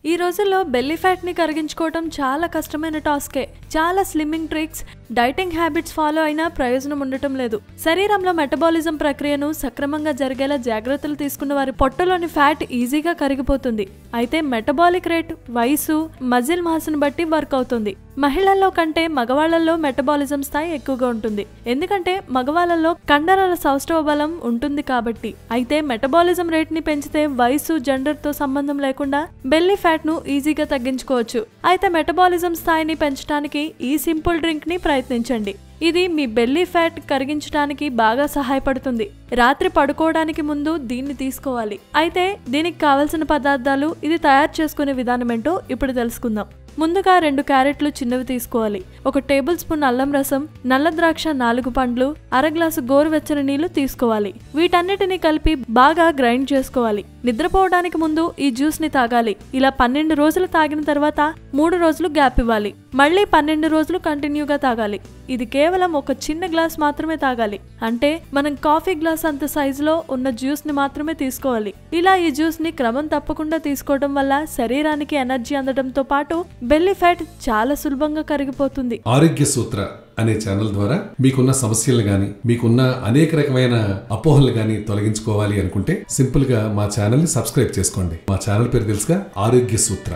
ఈ రోజుల్లో belly fat ని కరిగించుకోవడం చాలా కష్టమైన టాస్కే. చాలా slimming tricks, dieting habits follow అయినా ప్రయోజనం ఉండటం లేదు. శరీరంలో మెటబాలిజం ప్రక్రియను సక్రమంగా జరిగేలా జాగ్రత్తలు తీసుకున్న వారి పొట్టలోని ఫ్యాట్ ఈజీగా కరిగిపోతుంది. అయితే మెటబాలిక్ రేట్ వయసు, మజిల్ మాస్ను బట్టి వర్క్ అవుతుంది. మహిళల్లో కంటే మగవాళ్లలో మెటబాలిజం స్థాయి ఎక్కువగా ఉంటుంది. ఎందుకంటే మగవాళ్లలో కండరాల సౌష్ఠవ బలం ఉంటుంది కాబట్టి. అయితే మెటబాలిజం రేట్ ని పెంచితే వయసు, జెండర్ తో సంబంధం లేకుండా బెల్లీ ఫ్యాట్ ను ఈజీగా తగ్గించుకోవచ్చు. అయితే మెటబాలిజం స్థాయిని పెంచడానికి ఈ సింపుల్ డ్రింక్ ని ప్రయత్నించండి. ఇది మీ బెల్లీ ఫ్యాట్ కరిగించడానికి బాగా సహాయపడుతుంది. రాత్రి పడుకోవడానికి ముందు దీన్ని తీసుకోవాలి. అయితే దీనికి కావలసిన పదార్థాలు, ఇది తయారు చేసుకునే విధానం ఏంటో ఇప్పుడు తెలుసుకుందాం. ముందుగా 2 క్యారెట్లు చిన్నవి తీసుకోవాలి. 1 టేబుల్ స్పూన్ అల్లం రసం, నల్ల ద్రాక్ష 4 పండ్లు, అర గ్లాసు గోరువెచ్చని నీళ్లు తీసుకోవాలి. వీటన్నిటిని కలిపి బాగా గ్రైండ్ చేసుకోవాలి. నిద్రపోవడానికి ముందు ఈ జ్యూస్ ని తాగాలి. ఇలా 12 రోజులు తాగిన తర్వాత 3 రోజులు గ్యాప్ ఇవ్వాలి. మళ్ళీ 12 రోజులు కంటిన్యూగా తాగాలి. ఇది కేవలం ఒక చిన్న గ్లాస్ మాత్రమే తాగాలి. అంటే మనం కాఫీ గ్లాస్ అంత సైజులో ఉన్న జ్యూస్ ని మాత్రమే తీసుకోవాలి. ఇలా ఈ జ్యూస్ ని క్రమం తప్పకుండా తీసుకోవడం వల్ల శరీరానికి ఎనర్జీ అందడంతో పాటు బెల్లీ ఫ్యాట్ చాలా సులభంగా కరిగిపోతుంది. ఆరోగ్య సూత్ర అనే ఛానల్ ద్వారా మీకున్న సమస్యలు గాని, మీకున్న అనేక రకమైన అపోహలు గాని తొలగించుకోవాలి అనుకుంటే సింపుల్ గా మా ఛానల్ ని సబ్స్క్రైబ్ చేసుకోండి. మా ఛానల్ పేరు తెలుసుగా, ఆరోగ్య సూత్ర.